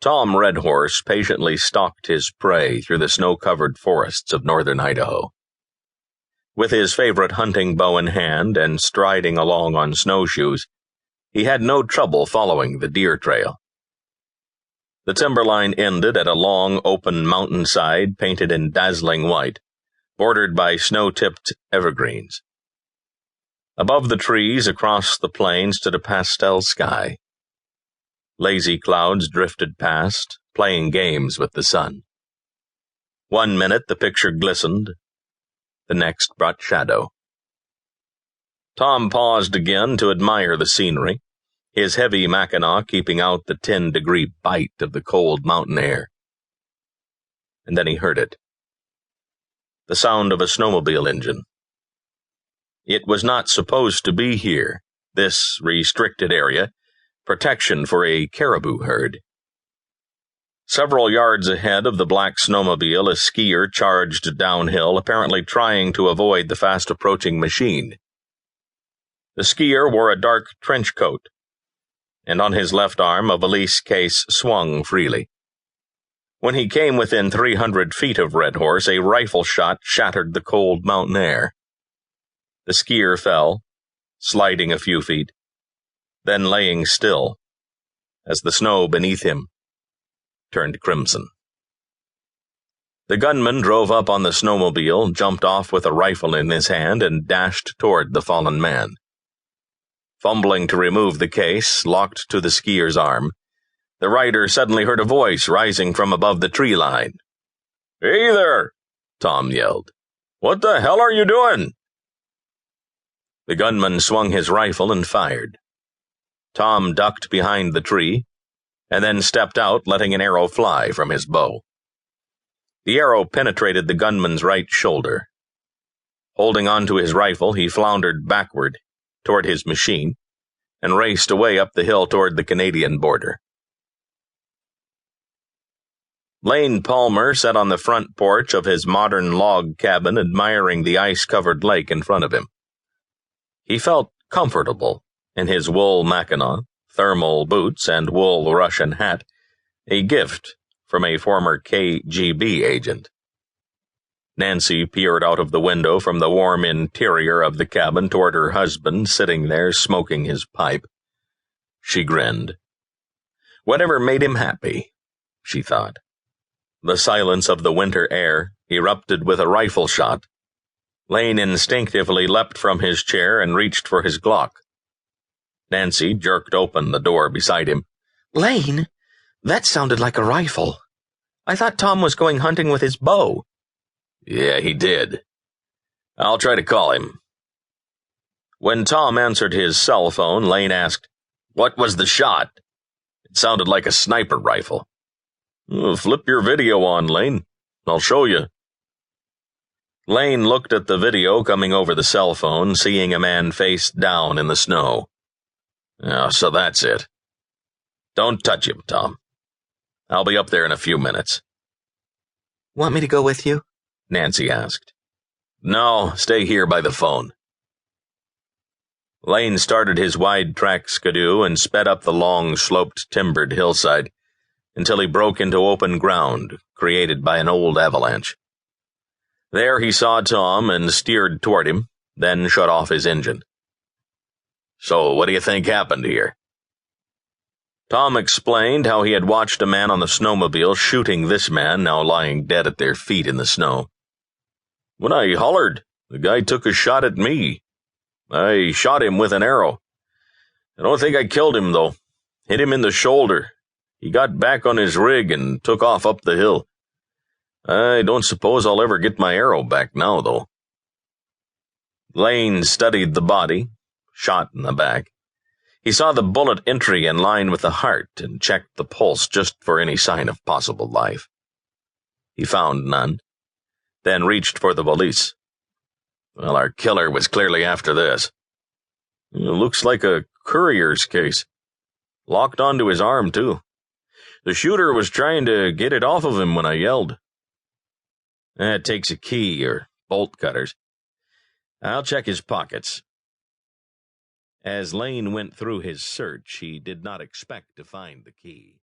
Tom Redhorse patiently stalked his prey through the snow-covered forests of northern Idaho. With his favorite hunting bow in hand and striding along on snowshoes, he had no trouble following the deer trail. The timberline ended at a long, open mountainside painted in dazzling white, bordered by snow-tipped evergreens. Above the trees across the plain stood a pastel sky. Lazy clouds drifted past, playing games with the sun. 1 minute the picture glistened, the next brought shadow. Tom paused again to admire the scenery, his heavy mackinaw keeping out the 10-degree bite of the cold mountain air. And then he heard it. The sound of a snowmobile engine. It was not supposed to be here, this restricted area, protection for a caribou herd. Several yards ahead of the black snowmobile, a skier charged downhill, apparently trying to avoid the fast-approaching machine. The skier wore a dark trench coat, and on his left arm a valise case swung freely. When he came within 300 feet of Redhorse, a rifle shot shattered the cold mountain air. The skier fell, sliding a few feet, then laying still, as the snow beneath him turned crimson. The gunman drove up on the snowmobile, jumped off with a rifle in his hand, and dashed toward the fallen man. Fumbling to remove the case, locked to the skier's arm, the rider suddenly heard a voice rising from above the tree line. "Hey there!" Tom yelled. "What the hell are you doing?" The gunman swung his rifle and fired. Tom ducked behind the tree, and then stepped out, letting an arrow fly from his bow. The arrow penetrated the gunman's right shoulder. Holding onto his rifle, he floundered backward toward his machine and raced away up the hill toward the Canadian border. Lane Palmer sat on the front porch of his modern log cabin, admiring the ice-covered lake in front of him. He felt comfortable in his wool mackinaw, thermal boots, and wool Russian hat, a gift from a former KGB agent. Nancy peered out of the window from the warm interior of the cabin toward her husband sitting there smoking his pipe. She grinned. Whatever made him happy, she thought. The silence of the winter air erupted with a rifle shot. Lane instinctively leapt from his chair and reached for his Glock. Nancy jerked open the door beside him. "Lane, that sounded like a rifle. I thought Tom was going hunting with his bow." "Yeah, he did. I'll try to call him." When Tom answered his cell phone, Lane asked, "What was the shot?" "It sounded like a sniper rifle." "Flip your video on, Lane. I'll show you." Lane looked at the video coming over the cell phone, seeing a man face down in the snow. "Oh, so that's it. Don't touch him, Tom. I'll be up there in a few minutes." "Want me to go with you?" Nancy asked. "No, stay here by the phone." Lane started his wide-track skidoo and sped up the long, sloped, timbered hillside until he broke into open ground created by an old avalanche. There he saw Tom and steered toward him, then shut off his engine. "So what do you think happened here?" Tom explained how he had watched a man on the snowmobile shooting this man now lying dead at their feet in the snow. "When I hollered, the guy took a shot at me. I shot him with an arrow. I don't think I killed him, though. Hit him in the shoulder. He got back on his rig and took off up the hill. I don't suppose I'll ever get my arrow back now, though." Lane studied the body, shot in the back. He saw the bullet entry in line with the heart and checked the pulse just for any sign of possible life. He found none, then reached for the valise. "Well, our killer was clearly after this. It looks like a courier's case. Locked onto his arm, too. The shooter was trying to get it off of him when I yelled. It takes a key or bolt cutters. I'll check his pockets." As Lane went through his search, he did not expect to find the key.